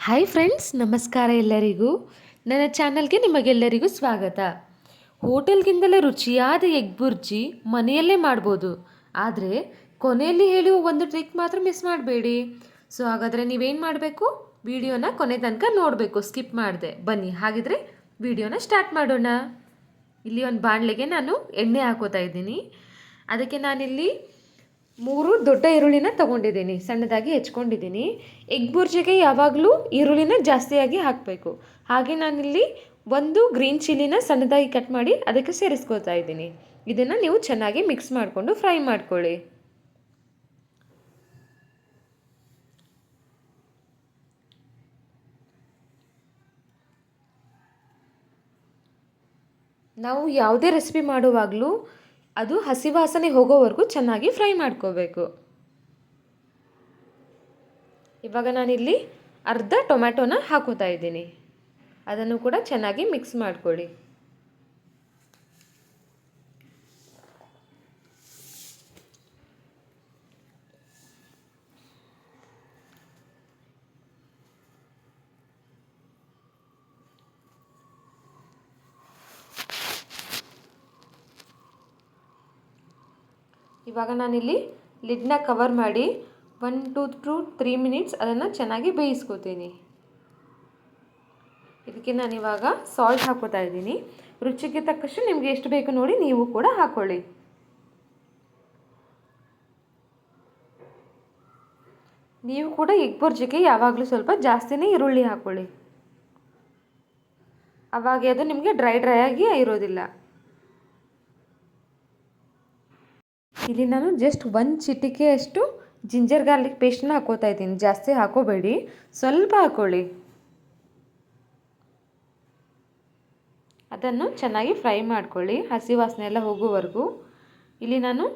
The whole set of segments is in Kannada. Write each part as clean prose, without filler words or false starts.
ಹಾಯ್ ಫ್ರೆಂಡ್ಸ್, ನಮಸ್ಕಾರ ಎಲ್ಲರಿಗೂ. ನನ್ನ ಚಾನಲ್ಗೆ ನಿಮಗೆಲ್ಲರಿಗೂ ಸ್ವಾಗತ. ಹೋಟೆಲ್ಗಿಂತಲೇ ರುಚಿಯಾದ ಎಗ್ ಬುರ್ಜಿ ಮನೆಯಲ್ಲೇ ಮಾಡ್ಬೋದು. ಆದರೆ ಕೊನೆಯಲ್ಲಿ ಹೇಳುವ ಒಂದು ಟ್ರಿಕ್ ಮಾತ್ರ ಮಿಸ್ ಮಾಡಬೇಡಿ. ಸೊ ಹಾಗಾದರೆ ನೀವೇನು ಮಾಡಬೇಕು, ವಿಡಿಯೋನ ಕೊನೆ ತನಕ ನೋಡಬೇಕು, ಸ್ಕಿಪ್ ಮಾಡಿದೆ. ಬನ್ನಿ ಹಾಗಿದ್ರೆ ವಿಡಿಯೋನ ಸ್ಟಾರ್ಟ್ ಮಾಡೋಣ. ಇಲ್ಲಿ ಒಂದು ಬಾಣಲೆಗೆ ನಾನು ಎಣ್ಣೆ ಹಾಕೋತಾ ಇದ್ದೀನಿ. ಅದಕ್ಕೆ ನಾನಿಲ್ಲಿ 3 ದೊಡ್ಡ ಈರುಳ್ಳಿನ ತೊಗೊಂಡಿದ್ದೀನಿ, ಸಣ್ಣದಾಗಿ ಹೆಚ್ಕೊಂಡಿದ್ದೀನಿ. ಎಗ್ ಬುರ್ಜಿಗೆ ಯಾವಾಗಲೂ ಈರುಳ್ಳಿನ ಜಾಸ್ತಿಯಾಗಿ ಹಾಕಬೇಕು. ಹಾಗೆ ನಾನಿಲ್ಲಿ 1 ಗ್ರೀನ್ ಚಿಲ್ಲಿನ ಸಣ್ಣದಾಗಿ ಕಟ್ ಮಾಡಿ ಅದಕ್ಕೆ ಸೇರಿಸ್ಕೊತಾ ಇದ್ದೀನಿ. ಇದನ್ನು ನೀವು ಚೆನ್ನಾಗಿ ಮಿಕ್ಸ್ ಮಾಡಿಕೊಂಡು ಫ್ರೈ ಮಾಡ್ಕೊಳ್ಳಿ. ನಾವು ಯಾವುದೇ ರೆಸಿಪಿ ಮಾಡುವಾಗಲೂ ಅದು ಹಸಿ ವಾಸನೆ ಹೋಗೋವರೆಗೂ ಚೆನ್ನಾಗಿ ಫ್ರೈ ಮಾಡ್ಕೋಬೇಕು. ಇವಾಗ ನಾನಿಲ್ಲಿ ಅರ್ಧ ಟೊಮ್ಯಾಟೋನ ಹಾಕೋತಾ ಇದ್ದೀನಿ. ಅದನ್ನು ಕೂಡ ಚೆನ್ನಾಗಿ ಮಿಕ್ಸ್ ಮಾಡ್ಕೊಳ್ಳಿ. ಇವಾಗ ನಾನಿಲ್ಲಿ ಲಿಡ್ನ ಕವರ್ ಮಾಡಿ 1 to 3 ಮಿನಿಟ್ಸ್ ಅದನ್ನು ಚೆನ್ನಾಗಿ ಬೇಯಿಸ್ಕೊತೀನಿ. ಇದಕ್ಕೆ ನಾನಿವಾಗ ಸಾಲ್ಟ್ ಹಾಕೋತಾ ಇದ್ದೀನಿ. ರುಚಿಗೆ ತಕ್ಕಷ್ಟು ನಿಮಗೆ ಎಷ್ಟು ಬೇಕು ನೋಡಿ ನೀವು ಕೂಡ ಹಾಕ್ಕೊಳ್ಳಿ. ನೀವು ಕೂಡ ಎಗ್ ಬುರ್ಜಿಗೆ ಯಾವಾಗಲೂ ಸ್ವಲ್ಪ ಜಾಸ್ತಿನೇ ಈರುಳ್ಳಿ ಹಾಕ್ಕೊಳ್ಳಿ. ಅವಾಗ ಅದು ನಿಮಗೆ ಡ್ರೈ ಆಗಿ ಇರೋದಿಲ್ಲ. ಇಲ್ಲಿ ನಾನು ಜಸ್ಟ್ 1 ಚಿಟಿಕೆಯಷ್ಟು ಜಿಂಜರ್ ಗಾರ್ಲಿಕ್ ಪೇಸ್ಟನ್ನ ಹಾಕೋತಾ ಇದ್ದೀನಿ. ಜಾಸ್ತಿ ಹಾಕೋಬೇಡಿ, ಸ್ವಲ್ಪ ಹಾಕ್ಕೊಳ್ಳಿ. ಅದನ್ನು ಚೆನ್ನಾಗಿ ಫ್ರೈ ಮಾಡ್ಕೊಳ್ಳಿ, ಹಸಿ ವಾಸನೆ ಎಲ್ಲ ಹೋಗೋವರೆಗೂ. ಇಲ್ಲಿ ನಾನು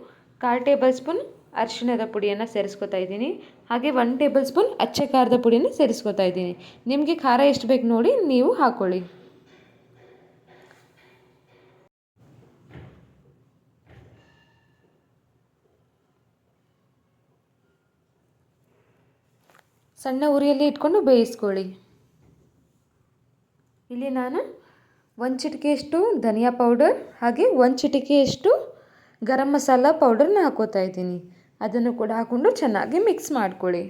1/4 ಟೇಬಲ್ ಸ್ಪೂನ್ ಅರಿಶಿಣದ ಪುಡಿಯನ್ನು ಸೇರಿಸ್ಕೊತಾ ಇದ್ದೀನಿ. ಹಾಗೆ 1 ಟೇಬಲ್ ಸ್ಪೂನ್ ಅಚ್ಚ ಖಾರದ ಪುಡಿಯನ್ನು ಸೇರಿಸ್ಕೊತಾ ಇದ್ದೀನಿ. ನಿಮಗೆ ಖಾರ ಎಷ್ಟು ಬೇಕು ನೋಡಿ ನೀವು ಹಾಕ್ಕೊಳ್ಳಿ. ಸಣ್ಣ ಉರಿಯಲ್ಲಿ ಇಟ್ಕೊಂಡು ಬೇಯಿಸ್ಕೊಳ್ಳಿ. ಇಲ್ಲಿ ನಾನು 1 ಚಿಟಿಕೆಯಷ್ಟು ಧನಿಯಾ ಪೌಡರ್ ಹಾಗೆ 1 ಚಿಟಿಕೆಯಷ್ಟು ಗರಂ ಮಸಾಲ ಪೌಡರ್ನ ಹಾಕೋತಾ ಇದ್ದೀನಿ. ಅದನ್ನು ಕೂಡ ಹಾಕ್ಕೊಂಡು ಚೆನ್ನಾಗಿ ಮಿಕ್ಸ್ ಮಾಡ್ಕೊಳ್ಳಿ.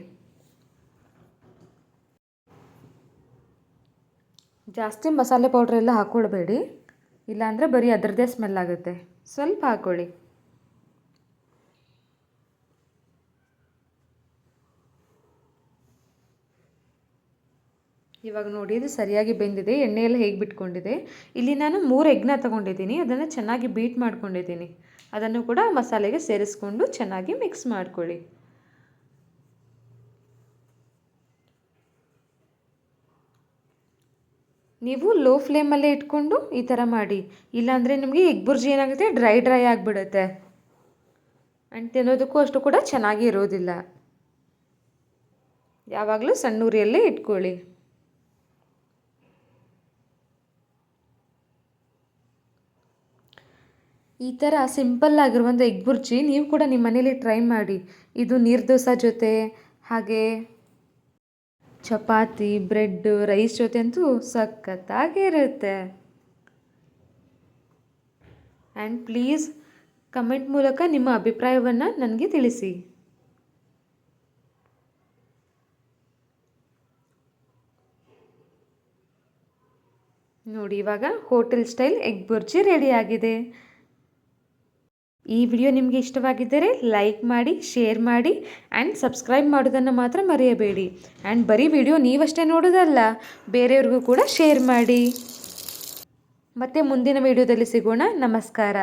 ಜಾಸ್ತಿ ಮಸಾಲೆ ಪೌಡ್ರ್ ಎಲ್ಲ ಹಾಕ್ಕೊಳ್ಬೇಡಿ, ಇಲ್ಲಾಂದರೆ ಬರೀ ಅದರದ್ದೇ ಸ್ಮೆಲ್ ಆಗುತ್ತೆ. ಸ್ವಲ್ಪ ಹಾಕ್ಕೊಳ್ಳಿ. ಇವಾಗ ನೋಡಿ ಇದು ಸರಿಯಾಗಿ ಬೆಂದಿದೆ, ಎಣ್ಣೆಯೆಲ್ಲ ಹೇಗೆ ಬಿಟ್ಕೊಂಡಿದೆ. ಇಲ್ಲಿ ನಾನು 3 ಎಗ್ನ ತೊಗೊಂಡಿದ್ದೀನಿ, ಅದನ್ನು ಚೆನ್ನಾಗಿ ಬೀಟ್ ಮಾಡ್ಕೊಂಡಿದ್ದೀನಿ. ಅದನ್ನು ಕೂಡ ಮಸಾಲೆಗೆ ಸೇರಿಸ್ಕೊಂಡು ಚೆನ್ನಾಗಿ ಮಿಕ್ಸ್ ಮಾಡ್ಕೊಳ್ಳಿ. ನೀವು ಲೋ ಫ್ಲೇಮಲ್ಲೇ ಇಟ್ಕೊಂಡು ಈ ಥರ ಮಾಡಿ, ಇಲ್ಲಾಂದರೆ ನಿಮಗೆ ಎಗ್ ಬುರ್ಜಿ ಏನಾಗುತ್ತೆ, ಡ್ರೈ ಆಗಿಬಿಡುತ್ತೆ. ಆ್ಯಂಡ್ ತಿನ್ನೋದಕ್ಕೂ ಅಷ್ಟು ಕೂಡ ಚೆನ್ನಾಗಿ ಇರೋದಿಲ್ಲ. ಯಾವಾಗಲೂ ಸಣ್ಣ ಉರಿಯಲ್ಲೇ ಇಟ್ಕೊಳ್ಳಿ. ಈ ಥರ ಸಿಂಪಲ್ ಆಗಿರುವಂಥ ಎಗ್ ಬುರ್ಜಿ ನೀವು ಕೂಡ ನಿಮ್ಮ ಮನೇಲಿ ಟ್ರೈ ಮಾಡಿ. ಇದು ನೀರು ದೋಸೆ ಜೊತೆ ಹಾಗೆ ಚಪಾತಿ, ಬ್ರೆಡ್, ರೈಸ್ ಜೊತೆ ಅಂತೂ ಸಖತ್ತಾಗಿರುತ್ತೆ. ಆ್ಯಂಡ್ ಪ್ಲೀಸ್ ಕಮೆಂಟ್ ಮೂಲಕ ನಿಮ್ಮ ಅಭಿಪ್ರಾಯವನ್ನು ನನಗೆ ತಿಳಿಸಿ. ನೋಡಿ ಇವಾಗ ಹೋಟೆಲ್ ಸ್ಟೈಲ್ ಎಗ್ ಬುರ್ಜಿ ರೆಡಿಯಾಗಿದೆ. ಈ ವಿಡಿಯೋ ನಿಮಗೆ ಇಷ್ಟವಾಗಿದ್ದರೆ ಲೈಕ್ ಮಾಡಿ, ಶೇರ್ ಮಾಡಿ ಆ್ಯಂಡ್ ಸಬ್ಸ್ಕ್ರೈಬ್ ಮಾಡೋದನ್ನು ಮಾತ್ರ ಮರೆಯಬೇಡಿ. ಆ್ಯಂಡ್ ಬರೀ ವಿಡಿಯೋ ನೀವಷ್ಟೇ ನೋಡೋದಲ್ಲ, ಬೇರೆಯವ್ರಿಗೂ ಕೂಡ ಶೇರ್ ಮಾಡಿ. ಮತ್ತೆ ಮುಂದಿನ ವಿಡಿಯೋದಲ್ಲಿ ಸಿಗೋಣ. ನಮಸ್ಕಾರ.